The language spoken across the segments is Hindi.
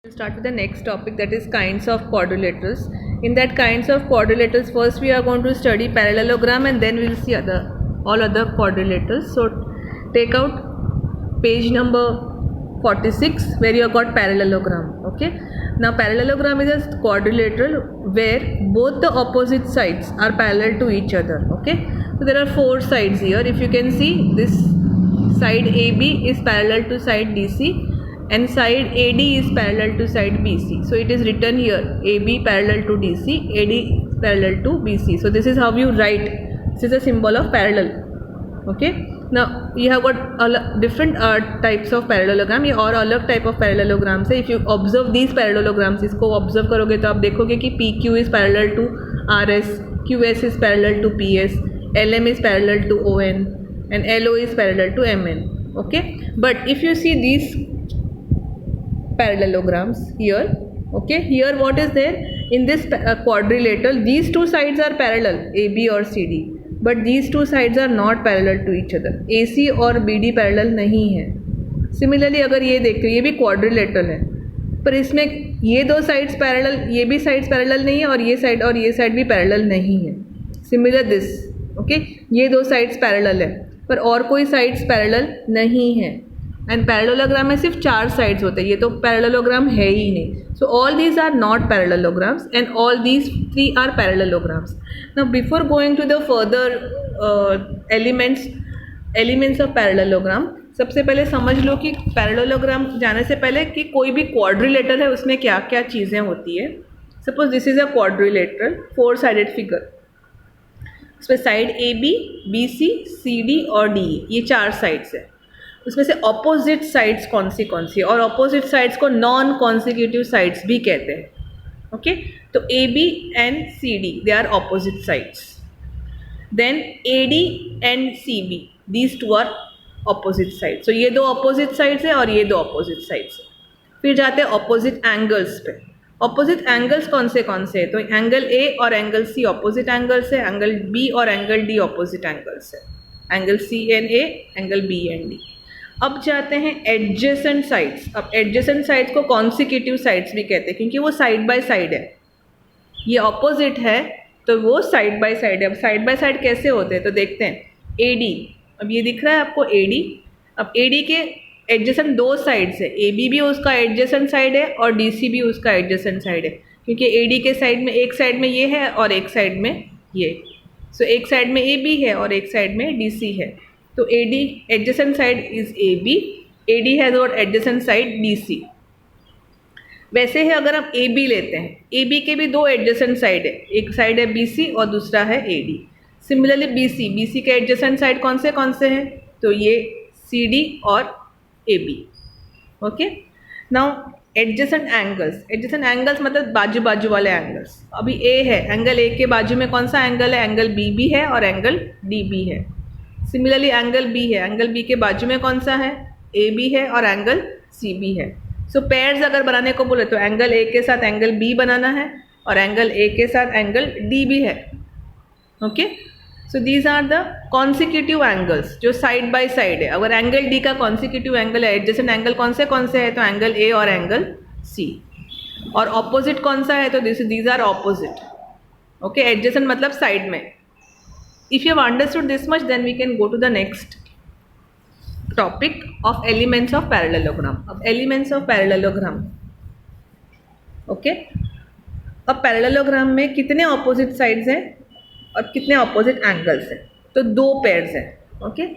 We'll start with the next topic, that is kinds of quadrilaterals. In that kinds of quadrilaterals, first we are going to study parallelogram and then we'll see all other quadrilaterals. So take out page number 46 where you have got parallelogram. Okay. Now parallelogram is a quadrilateral where both the opposite sides are parallel to each other. Okay. So there are four sides here. If you can see, this side AB is parallel to side DC. And side AD is parallel to side BC. So it is written here AB parallel to DC, AD parallel to BC. So this is how you write. This is a symbol of parallel. Okay. Now you have got different types of parallelogram. ये और अलग type of parallelogram है. If you observe these parallelograms, इसको observe करोगे तो आप देखोगे कि PQ is parallel to RS, QS is parallel to PS, LM is parallel to ON, and LO is parallel to MN. Okay. But if you see these parallelograms here, okay, here what is there in this quadrilateral, these two sides are parallel, AB or CD, but these two sides are not parallel to each other. AC और BD parallel नहीं है. Similarly अगर ये देख रहे, ये भी quadrilateral है, पर इसमें ये दो sides parallel, ये भी sides parallel नहीं है और ये side भी parallel नहीं है. Similar this, okay, ये दो sides parallel है, पर और कोई sides parallel नहीं है. एंड पैरेललोग्राम में सिर्फ चार साइड्स होते हैं, ये तो पैरेललोग्राम है ही नहीं. So all these are not parallelograms and all these three are parallelograms. Now before going to the further elements of parallelogram, सबसे पहले समझ लो कि पैरेललोग्राम जाने से पहले कि कोई भी क्वाड्रिलेटरल है उसमें क्या क्या चीज़ें होती है. Suppose this is a quadrilateral 4 sided figure. उसमें side A B, B C, C D और डी, ये चार साइड्स है. उसमें से ऑपोजिट साइड्स कौन सी और ऑपोजिट साइड्स को नॉन कॉन्सिक्यूटिव साइड्स भी कहते हैं. ओके. तो A B and C D they are opposite sides. Then A D and C B, these two are opposite sides. तो ये दो ऑपोजिट साइड्स है और ये दो ऑपोजिट साइड्स है. फिर जाते हैं ऑपोजिट एंगल्स पे. ऑपोजिट एंगल्स कौन से है? तो एंगल ए और एंगल सी ऑपोजिट एंगल्स है, एंगल बी और एंगल डी ऑपोजिट एंगल्स है, angle C and A, angle B and D. अब जाते हैं एडजेसेंट साइड्स. अब एडजेसेंट साइड्स को कॉन्सिक्यूटिव साइड्स भी कहते हैं क्योंकि वो साइड बाय साइड है. ये ऑपोजिट है तो वो साइड बाय साइड है. अब साइड बाय साइड कैसे होते हैं तो देखते हैं. ए डी, अब ये दिख रहा है आपको ए डी. अब ए डी के एडजेसेंट दो साइड्स है, ए बी भी उसका एडजेसेंट साइड है और डी सी भी उसका एडजेसेंट साइड है क्योंकि ए डी के साइड में एक साइड में ये है और एक साइड में ये. सो एक साइड में ए बी है और एक साइड में डी सी है. तो AD adjacent side is AB, AD has got adjacent side DC. वैसे है अगर हम AB लेते हैं, AB के भी दो adjacent side है, एक साइड है BC और दूसरा है AD. सिमिलरली BC के adjacent side कौन से हैं तो ये CD और AB. Okay. Now adjacent angles मतलब बाजू वाले एंगल्स. अभी A है, एंगल A के बाजू में कौन सा एंगल है? एंगल B भी है और एंगल D भी है. सिमिलरली एंगल बी है, एंगल बी के बाजू में कौन सा है? ए बी है और एंगल सी बी है. सो पेयर्स अगर बनाने को बोले तो एंगल ए के साथ एंगल बी बनाना है और एंगल ए के साथ एंगल डी भी है. Okay. So these are the consecutive angles जो साइड बाय साइड है. अगर एंगल डी का कॉन्सिक्यूटिव एंगल है, एडजेसेंट एंगल कौन से है तो एंगल ए और एंगल सी. और ऑपोजिट कौन सा है तो these are opposite. Okay. Adjacent मतलब साइड में. If you have understood this much, then we can go to the next topic of elements of parallelogram. अब elements of parallelogram. Okay. अब parallelogram में कितने opposite sides हैं और कितने opposite angles हैं? तो दो pairs हैं. Okay.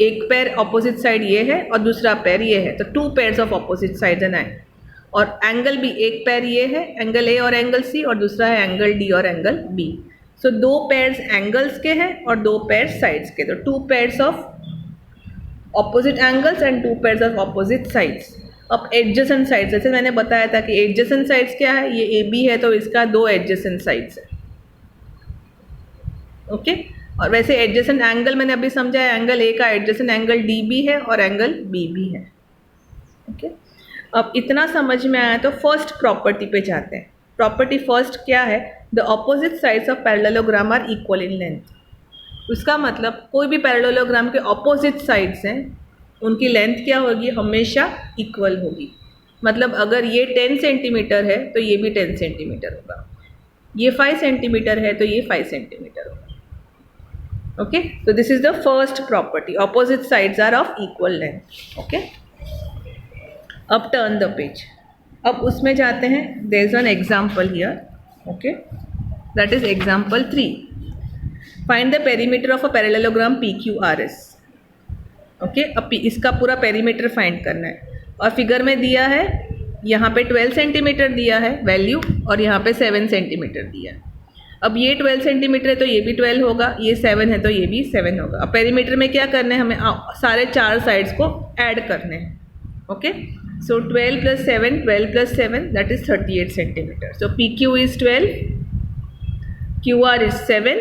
एक pair opposite side ये है और दूसरा pair ये है. तो two pairs of opposite sides हैं. और angle भी एक pair ये है, angle A और angle C, और दूसरा है angle D और angle B. सो दो पेयर्स एंगल्स के हैं और दो पेयर्स साइड्स के. तो two pairs of opposite angles and two pairs of opposite sides. अब एडजेसेंट साइड्स, जैसे मैंने बताया था कि एडजेसेंट साइड्स क्या है, ये ए बी है तो इसका दो एडजेसेंट साइड्स है. ओके. और वैसे एडजेसेंट एंगल मैंने अभी समझाया, एंगल ए का एडजेसेंट एंगल डी बी है और एंगल बी भी है. ओके. अब इतना समझ में आया तो फर्स्ट प्रॉपर्टी पे जाते हैं. प्रॉपर्टी फर्स्ट क्या है? The opposite sides of parallelogram are equal in length. उसका मतलब कोई भी पैरेललोग्राम के ऑपोजिट साइड्स हैं उनकी लेंथ क्या होगी? हमेशा इक्वल होगी. मतलब अगर ये 10 सेंटीमीटर है तो ये भी 10 सेंटीमीटर होगा, ये 5 सेंटीमीटर है तो ये 5 सेंटीमीटर होगा। ओके, तो this is the first property, opposite sides are of equal length. Okay, अब टर्न द पेज, अब उसमें जाते हैं, there is one example here. Okay, that is example 3, find the perimeter of a parallelogram PQRS। Okay, अब इसका पूरा पेरीमीटर फाइंड करना है, और फिगर में दिया है यहाँ पे 12 सेंटीमीटर दिया है वैल्यू, और यहाँ पे 7 सेंटीमीटर दिया है। अब ये 12 सेंटीमीटर है तो ये भी 12 होगा, ये 7 है तो ये भी 7 होगा। अब पेरीमीटर में क्या करना है, हमें सारे 4 साइड्स को ऐड करने हैं। Okay, so 12 + 7, 12 + 7 that is 38 centimetre. So PQ is 12, QR is 7,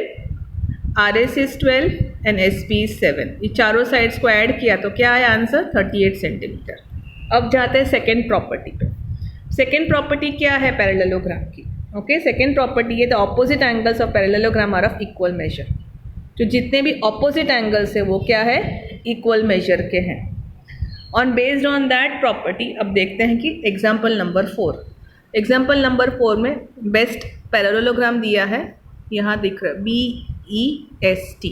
RS is 12 and SP is 7। ये चारों साइड्स को ऐड किया तो क्या है आंसर, 38 सेंटीमीटर। अब जाते हैं सेकेंड प्रॉपर्टी पे। सेकेंड प्रॉपर्टी क्या है पैरेललोग्राम की? ओके, सेकेंड प्रॉपर्टी है the opposite angles of parallelogram are of equal measure. जो जितने भी ऑपोजिट एंगल्स है वो क्या है, इक्वल मेजर के हैं। On based on that property अब देखते हैं कि एग्जाम्पल नंबर 4, एग्जाम्पल नंबर 4 में बेस्ट पैरेललोग्राम दिया है, यहाँ दिख रहा है BEST।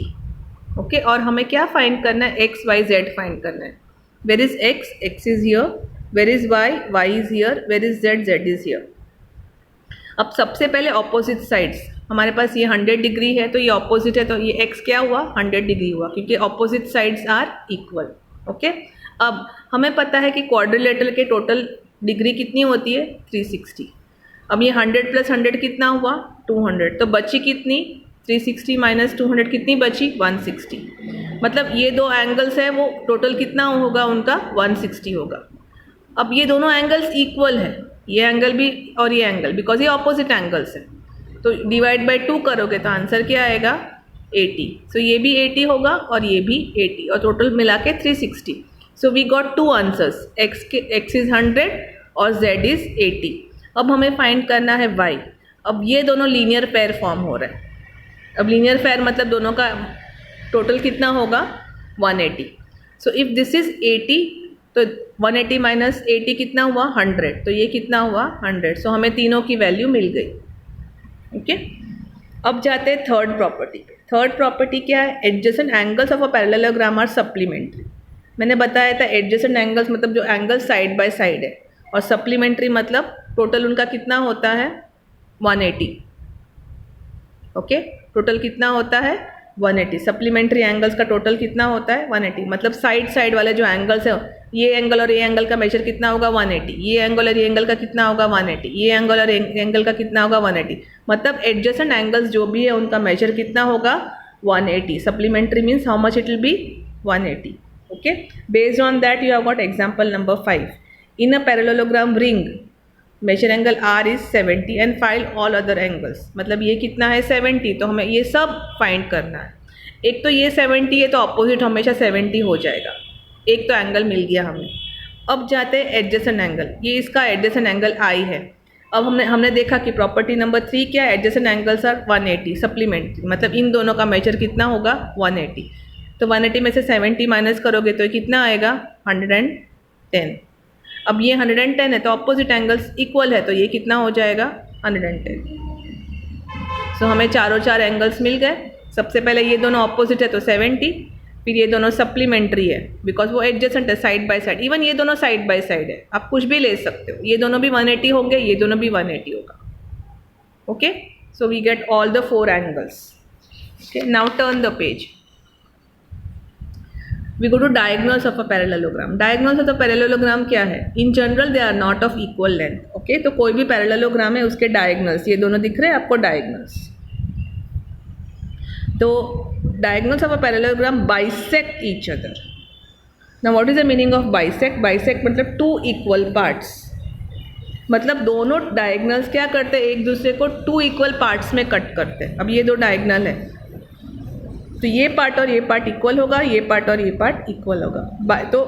ओके, और हमें क्या फाइंड करना है, x y z फाइंड करना है। Where is x, x is here, where is y, y is here, where is z, z is here. अब सबसे पहले ऑपोजिट साइड्स, हमारे पास ये 100 डिग्री है तो ये ऑपोजिट है, तो ये x क्या हुआ, 100 डिग्री हुआ, क्योंकि opposite sides are equal. Okay, अब हमें पता है कि क्वाड्रिलेटरल के टोटल डिग्री कितनी होती है, 360। अब ये 100 + 100 कितना हुआ, 200, तो बची कितनी, 360 - 200 कितनी बची, 160। मतलब ये दो एंगल्स है वो टोटल कितना होगा उनका, 160 होगा। अब ये दोनों एंगल्स इक्वल है, ये एंगल भी और ये एंगल, बिकॉज ये ऑपोजिट एंगल्स है, तो डिवाइड बाय 2 करोगे तो आंसर क्या आएगा, 80। सो ये भी 80 होगा और ये भी 80, और टोटल मिला के 360। So we got 2 answers, x is 100 और z इज 80। अब हमें फाइंड करना है y। अब ये दोनों लीनियर पेयर फॉर्म हो रहे हैं। अब लीनियर पेयर मतलब दोनों का टोटल कितना होगा, 180। सो इफ दिस इज 80 तो 180 - 80 कितना हुआ, 100, तो ये कितना हुआ, 100। सो हमें तीनों की वैल्यू मिल गई। ओके, अब जाते हैं थर्ड प्रॉपर्टी पे। थर्ड प्रॉपर्टी क्या है, adjacent angles of a parallelogram are supplementary. मैंने बताया था एडजेसेंट एंगल्स मतलब जो एंगल साइड बाय साइड है, और सप्लीमेंट्री मतलब टोटल उनका कितना होता है, 180। ओके, टोटल कितना होता है, 180। सप्लीमेंट्री एंगल्स का टोटल कितना होता है, 180। मतलब साइड साइड वाले जो एंगल्स है, ये एंगल और ये एंगल का मेजर कितना होगा, 180। ये एंगल और ये एंगल का कितना होगा, 180। ये एंगल और एंगल का कितना होगा, 180। मतलब एडजेसेंट एंगल्स जो भी है उनका मेजर कितना होगा, 180। Supplementary means how much it will be, 180। Okay, based on that you have got example number 5। In a parallelogram ring measure angle R is 70 and find all other angles. मतलब ये कितना है, 70, तो हमें ये सब फाइंड करना है। एक तो ये 70 है तो ऑपोजिट हमेशा 70 हो जाएगा, एक तो एंगल मिल गया हमें। अब जाते हैं एडजेसेंट एंगल, ये इसका एडजेसेंट एंगल I है। अब हमने देखा कि प्रॉपर्टी नंबर 3 क्या है, एडजेसेंट एंगल्स आर 180 सप्लीमेंट्री, मतलब इन दोनों का मेजर कितना होगा, 180। तो 180 में से 70 माइनस करोगे तो कितना आएगा, 110। अब ये 110 है तो ऑपोजिट एंगल्स इक्वल है, तो ये कितना हो जाएगा, 110। सो हमें चारों 4 एंगल्स मिल गए। सबसे पहले ये दोनों ऑपोजिट है तो 70, फिर ये दोनों सप्लीमेंट्री है बिकॉज वो एडजेसेंट है, साइड बाय साइड। इवन ये दोनों साइड बाय साइड है, आप कुछ भी ले सकते हो, ये दोनों भी 180 होंगे, ये दोनों भी 180 होगा। Okay, so we get all the 4 angles. Okay, now turn the page. We go to diagonals of a parallelogram. Diagonals of the parallelogram क्या है? In general they are not of equal length. Okay, तो कोई भी parallelogram है उसके diagonals, ये दोनों दिख रहे हैं आपको diagonals। तो diagonals of a parallelogram bisect each other. Now what is the meaning of bisect? Bisect मतलब 2 equal parts. मतलब दोनों diagonals क्या करते हैं, एक दूसरे को 2 equal parts में कट करते हैं। अब ये दो diagonal है तो ये पार्ट और ये पार्ट इक्वल होगा, ये पार्ट और ये पार्ट इक्वल होगा। तो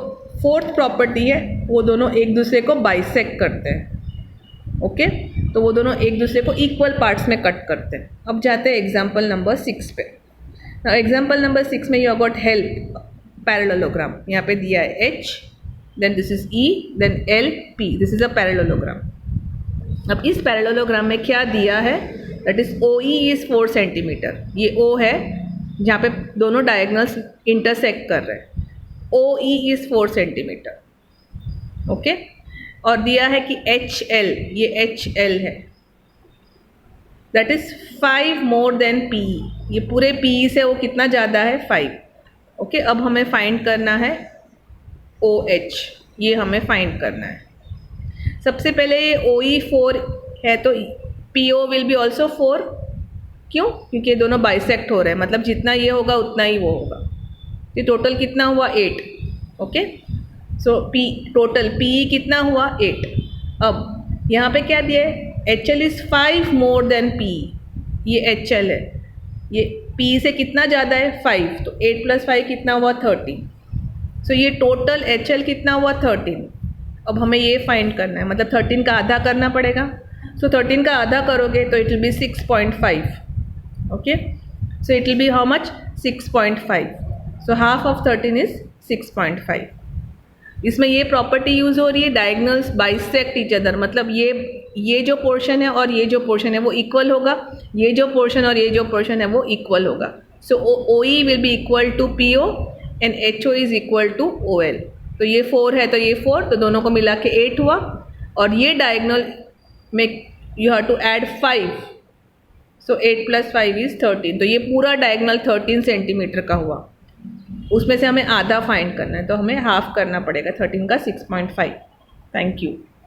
फोर्थ प्रॉपर्टी है, वो दोनों एक दूसरे को बाइसेक्ट करते हैं। ओके, तो वो दोनों एक दूसरे को इक्वल पार्ट्स में कट करते हैं। अब जाते हैं एग्जाम्पल नंबर 6 पे। एग्जाम्पल नंबर 6 में यू गॉट हेल्प पैरेललोग्राम, यहाँ पे दिया है H, then this is E, then L, P. This is a parallelogram. अब इस पैरेललोग्राम में क्या दिया है, that is OE is 4 centimetre. ये O है जहाँ पे दोनों डायगोनल्स इंटरसेक्ट कर रहे हैं. OE is 4 centimetre. ओके. और दिया है कि HL, ये HL है, that is 5 more than PE. ये पूरे PE से वो कितना ज़्यादा है, 5. ओके. अब हमें फाइंड करना है OH. ये हमें फाइंड करना है. सबसे पहले ये OE 4 है तो PO विल बी ऑल्सो 4. क्यों? क्योंकि ये दोनों बाइसेक्ट हो रहे हैं, मतलब जितना ये होगा उतना ही वो होगा. ये टोटल कितना हुआ, 8. ओके. सो टोटल PE कितना हुआ, 8. अब यहाँ पे क्या दिया है, HL is 5 more than PE. ये HL है, ये PE से कितना ज़्यादा है, 5. तो 8 + 5 कितना हुआ, 13. सो ये टोटल HL कितना हुआ, 13. अब हमें ये फाइंड करना है, मतलब 13 का आधा करना पड़ेगा. सो 13 का आधा करोगे तो it will B 6.5. Okay. So it will B how much, 6.5. So half of 13 is 6.5. इसमें ये प्रॉपर्टी यूज़ हो रही है, डायगोनल्स बाइसेक्ट ईच अदर, मतलब ये जो पोर्शन है और ये जो पोर्शन है वो इक्वल होगा, ये जो पोर्शन और ये जो पोर्शन है वो इक्वल होगा. So OE will be equal to PO and HO is equal to OL. तो ये 4 है तो ये 4, तो दोनों को मिला के 8 हुआ. और ये डायगोनल में you have to add 5. So 8 + 5 is 13. तो ये पूरा डायगोनल 13 सेंटीमीटर का हुआ. उसमें से हमें आधा फाइंड करना है, तो हमें हाफ करना पड़ेगा 13 का 6.5. Thank you.